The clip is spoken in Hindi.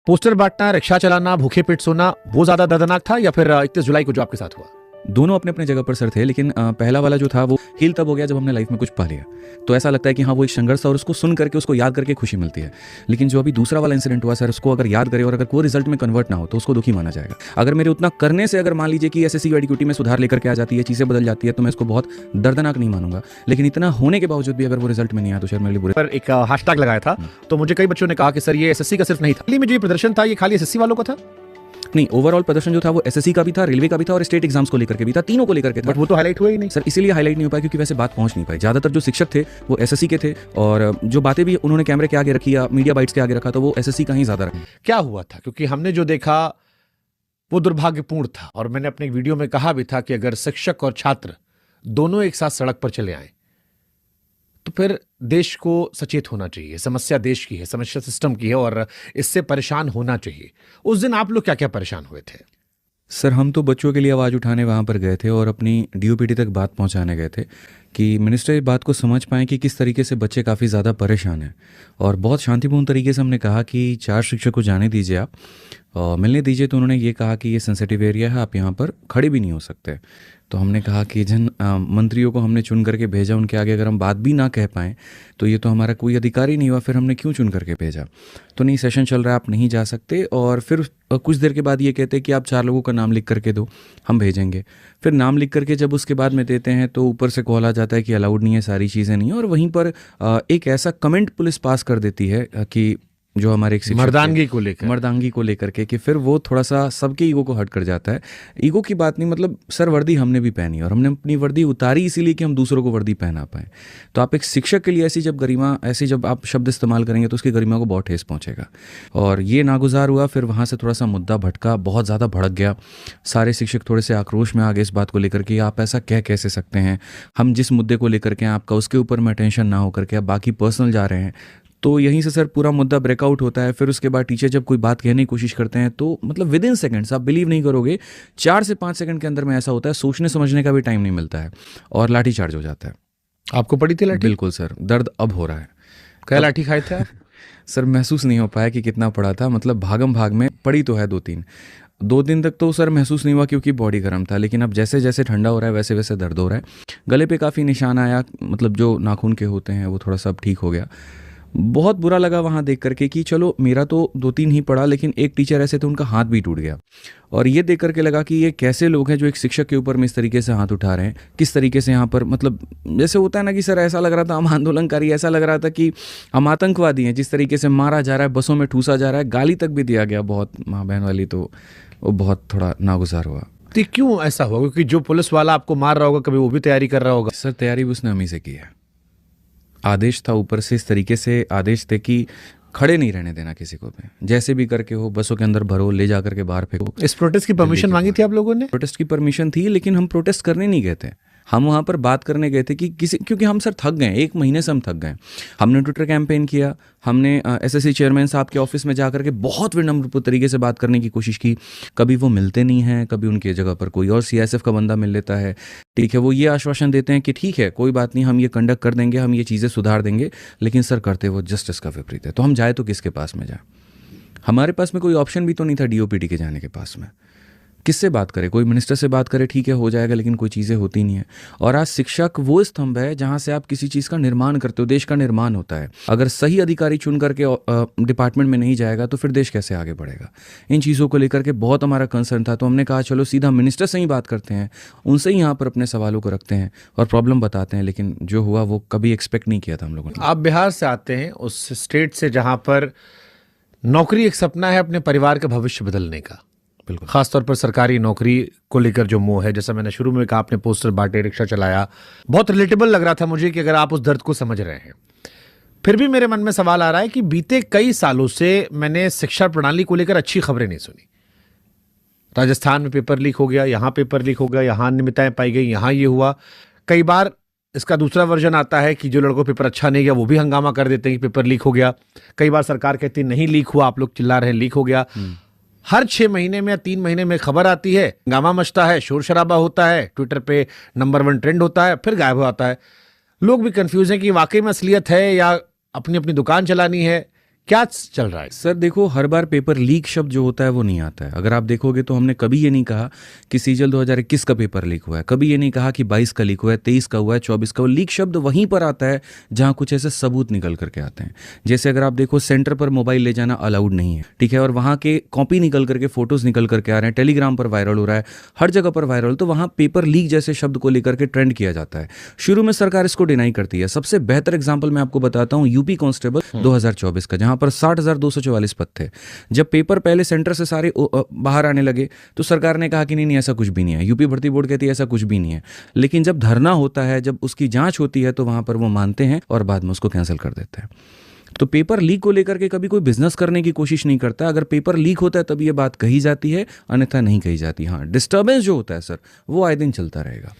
पोस्टर बांटना, रिक्शा चलाना, भूखे पेट सोना, वो ज्यादा दर्दनाक था या फिर 31 जुलाई को जो आपके साथ हुआ? दोनों अपने अपने जगह पर सर थे, लेकिन पहला वाला जो था वो हील तब हो गया जब हमने लाइफ में कुछ पा लिया। तो ऐसा लगता है कि हाँ वो एक संघर्ष था और उसको सुन करके उसको याद करके खुशी मिलती है। लेकिन जो अभी दूसरा वाला इंसिडेंट हुआ सर, उसको अगर याद करे और अगर कोई रिजल्ट में कन्वर्ट ना हो तो उसको दुखी माना जाएगा। अगर मेरे उतना करने से अगर मान लीजिए कि एसएससी एडीक्यूटी में सुधार लेकर के आ जाती है, चीज़ें बदल जाती है, तो मैं इसको बहुत दर्दनाक नहीं मानूंगा। लेकिन इतना होने के बावजूद भी अगर वो रिजल्ट में नहीं आया तो शायद मेरे लिए बुरे। पर एक हैशटैग लगाया था तो मुझे कई बच्चों ने कहा कि सर ये एसएससी का सिर्फ नहीं था, दिल्ली में जो ये प्रदर्शन था ये खाली एसएससी वालों का था? नहीं, ओवरऑल प्रदर्शन जो था वो एसएससी का भी था, रेलवे का भी था और स्टेट एग्जाम्स को लेकर के भी था, तीनों को लेकर के था। बट वो तो हाईलाइट हुआ ही नहीं सर, इसीलिए हाईलाइट नहीं हो पाया क्योंकि वैसे बात पहुंच नहीं पाई। ज्यादातर जो शिक्षक थे वो एसएससी के थे और जो बातें भी उन्होंने कैमरे के आगे रखी या मीडिया बाइट्स के आगे रखा तो वो एसएससी का ही ज्यादा रखा। क्या हुआ था? क्योंकि हमने जो देखा वो दुर्भाग्यपूर्ण था और मैंने अपने वीडियो में कहा भी था कि अगर शिक्षक और छात्र दोनों एक साथ सड़क पर चले आए तो फिर देश को सचेत होना चाहिए। समस्या देश की है, समस्या सिस्टम की है और इससे परेशान होना चाहिए। उस दिन आप लोग क्या क्या परेशान हुए थे? सर, हम तो बच्चों के लिए आवाज़ उठाने वहाँ पर गए थे और अपनी डीओपीटी तक बात पहुँचाने गए थे कि मिनिस्टर इस बात को समझ पाएँ कि किस तरीके से बच्चे काफ़ी ज़्यादा परेशान हैं। और बहुत शांतिपूर्ण तरीके से हमने कहा कि 4 शिक्षक को जाने दीजिए आप और मिलने दीजिए। तो उन्होंने ये कहा कि ये सेंसिटिव एरिया है, आप यहाँ पर खड़े भी नहीं हो सकते। तो हमने कहा कि जिन मंत्रियों को हमने चुन करके भेजा उनके आगे अगर हम बात भी ना कह पाएँ तो ये तो हमारा कोई अधिकार ही नहीं हुआ, फिर हमने क्यों चुन करके भेजा। तो नहीं, सेशन चल रहा है, आप नहीं जा सकते। और फिर कुछ देर के बाद ये कहते कि आप 4 लोगों का नाम लिख करके दो, हम भेजेंगे। फिर नाम लिख करके जब उसके बाद में देते हैं तो ऊपर से कॉल आ जाता है कि अलाउड नहीं है, सारी चीज़ें नहीं है। और वहीं पर एक ऐसा कमेंट पुलिस पास कर देती है कि जो हमारे एक मर्दानगी को लेकर के कि फिर वो थोड़ा सा सबके ईगो को हर्ट कर जाता है। ईगो की बात नहीं, मतलब सर वर्दी हमने भी पहनी और हमने अपनी वर्दी उतारी इसीलिए कि हम दूसरों को वर्दी पहना पाएँ। तो आप एक शिक्षक के लिए ऐसी जब आप शब्द इस्तेमाल करेंगे तो उसकी गरिमा को बहुत ठेस पहुँचेगा। और ये नागुजार हुआ। फिर वहाँ से थोड़ा सा मुद्दा भटका, बहुत ज़्यादा भड़क गया। सारे शिक्षक थोड़े से आक्रोश में आ गए इस बात को लेकर कि आप ऐसा कैसे सकते हैं, हम जिस मुद्दे को लेकर के आपका उसके ऊपर में अटेंशन ना होकर के आप बाकी पर्सनल जा रहे हैं। तो यहीं से सर पूरा मुद्दा ब्रेकआउट होता है। फिर उसके बाद टीचर जब कोई बात कहने की कोशिश करते हैं तो मतलब विद इन सेकंड्स, आप बिलीव नहीं करोगे, 4 से 5 सेकंड के अंदर में ऐसा होता है, सोचने समझने का भी टाइम नहीं मिलता है और लाठी चार्ज हो जाता है। आपको पड़ी थी लाठी? बिल्कुल सर, दर्द अब हो रहा है। क्या लाठी खाए थे आप? सर, महसूस नहीं हो पाया कि कितना पड़ा था, मतलब भागम भाग में पड़ी तो है 2 दिन तक तो सर महसूस नहीं हुआ क्योंकि बॉडी गर्म था। लेकिन अब जैसे जैसे ठंडा हो रहा है वैसे वैसे दर्द हो रहा है। गले पे काफ़ी निशान आया, मतलब जो नाखून के होते हैं वो थोड़ा सा अब ठीक हो गया। बहुत बुरा लगा वहाँ देख करके कि चलो मेरा तो 2-3 ही पड़ा, लेकिन एक टीचर ऐसे थे उनका हाथ भी टूट गया। और ये देख करके लगा कि ये कैसे लोग हैं जो एक शिक्षक के ऊपर में इस तरीके से हाथ उठा रहे हैं, किस तरीके से यहाँ पर, मतलब जैसे होता है ना कि सर ऐसा लग रहा था हम आंदोलनकारी, ऐसा लग रहा था कि हम आतंकवादी हैं। जिस तरीके से मारा जा रहा है, बसों में ठूसा जा रहा है, गाली तक भी दिया गया बहुत माँ बहन वाली। तो वो बहुत थोड़ा नागुजार हुआ। तो क्यों ऐसा हुआ? क्योंकि जो पुलिस वाला आपको मार रहा होगा कभी वो भी तैयारी कर रहा होगा। सर, तैयारी भी उसने हम ही से की है। आदेश था ऊपर से, इस तरीके से आदेश थे कि खड़े नहीं रहने देना किसी को भी, जैसे भी करके हो बसों के अंदर भरो, ले जा करके बाहर फेंको। इस प्रोटेस्ट की परमिशन मांगी थी आप लोगों ने? प्रोटेस्ट की परमिशन थी, लेकिन हम प्रोटेस्ट करने नहीं गए थे। हम वहाँ पर बात करने गए थे कि क्योंकि हम सर थक गए, 1 महीने से हम थक गए। हमने ट्विटर कैंपेन किया, हमने एसएससी चेयरमैन साहब के ऑफिस में जाकर के बहुत विनम्र तरीके से बात करने की कोशिश की। कभी वो मिलते नहीं हैं, कभी उनकी जगह पर कोई और सीआईएसएफ का बंदा मिल लेता है। ठीक है, वो ये आश्वासन देते हैं कि ठीक है कोई बात नहीं, हम ये कंडक्ट कर देंगे, हम ये चीज़ें सुधार देंगे। लेकिन सर करते वो जस्टिस का विपरीत है। तो हम जाए तो किसके पास में जाए? हमारे पास में कोई ऑप्शन भी तो नहीं था डीओपीटी के जाने के पास में। किससे बात करे? कोई मिनिस्टर से बात करे, ठीक है हो जाएगा, लेकिन कोई चीज़ें होती नहीं है। और आज शिक्षक वो स्तंभ है जहाँ से आप किसी चीज़ का निर्माण करते हो, देश का निर्माण होता है। अगर सही अधिकारी चुन करके डिपार्टमेंट में नहीं जाएगा तो फिर देश कैसे आगे बढ़ेगा? इन चीज़ों को लेकर के बहुत हमारा कंसर्न था। तो हमने कहा चलो सीधा मिनिस्टर से ही बात करते हैं, उनसे ही यहाँ पर अपने सवालों को रखते हैं और प्रॉब्लम बताते हैं। लेकिन जो हुआ वो कभी एक्सपेक्ट नहीं किया था हम लोगों ने। आप बिहार से आते हैं, उस स्टेट से जहाँ पर नौकरी एक सपना है, अपने परिवार का भविष्य बदलने का। बिल्कुल, खासतौर पर सरकारी नौकरी को लेकर जो मोह है, जैसा मैंने शुरू में कहा, आपने पोस्टर बांटे, रिक्शा चलाया, बहुत रिलेटेबल लग रहा था मुझे कि अगर आप उस दर्द को समझ रहे हैं। फिर भी मेरे मन में सवाल आ रहा है कि बीते कई सालों से मैंने शिक्षा प्रणाली को लेकर अच्छी खबरें नहीं सुनी। राजस्थान में पेपर लीक हो गया, यहाँ पेपर लीक हो गया, यहाँ अनियमितताएं पाई गई, यहाँ ये हुआ। कई बार इसका दूसरा वर्जन आता है कि जो लड़कों पेपर अच्छा नहीं गया वो भी हंगामा कर देते हैं कि पेपर लीक हो गया। कई बार सरकार कहती है नहीं लीक हुआ, आप लोग चिल्ला रहे हैं लीक हो गया। हर 6 महीने में या 3 महीने में खबर आती है, हंगामा मचता है, शोर शराबा होता है, ट्विटर पे नंबर 1 ट्रेंड होता है, फिर गायब हो जाता है। लोग भी कंफ्यूज हैं कि वाकई में असलियत है या अपनी अपनी दुकान चलानी है, क्या चल रहा है? सर देखो, हर बार पेपर लीक शब्द जो होता है वो नहीं आता है। अगर आप देखोगे तो हमने कभी ये नहीं कहा कि सीजल 2021 का पेपर लीक हुआ है, कभी ये नहीं कहा कि 22 का लीक हुआ है, 23 का हुआ है, 24 का। वो लीक शब्द वहीं पर आता है जहाँ कुछ ऐसे सबूत निकल करके आते हैं। जैसे अगर आप देखो, सेंटर पर मोबाइल ले जाना अलाउड नहीं है, ठीक है, और वहाँ के कॉपी निकल करके, फोटोज निकल करके आ रहे हैं, टेलीग्राम पर वायरल हो रहा है, हर जगह पर वायरल, तो वहाँ पेपर लीक जैसे शब्द को लेकर के ट्रेंड किया जाता है। शुरू में सरकार इसको डिनाई करती है। सबसे बेहतर एग्जाम्पल मैं आपको बताता हूँ, यूपी कांस्टेबल 2024 का, जहाँ पर 60,244 पद थे। जब पेपर पहले सेंटर से सारे बाहर आने लगे तो सरकार ने कहा कि नहीं नहीं, ऐसा कुछ भी नहीं है। यूपी भर्ती बोर्ड कहती है ऐसा कुछ भी नहीं है। लेकिन जब धरना होता है, जब उसकी जांच होती है, तो वहां पर वो मानते हैं और बाद में उसको कैंसिल कर देते हैं। तो पेपर लीक को लेकर के कभी कोई बिजनेस करने की कोशिश नहीं करता। अगर पेपर लीक होता है तब ये बात कही जाती है, अन्यथा नहीं कही जाती। हाँ, डिस्टर्बेंस जो होता है सर, वो आए दिन चलता रहेगा।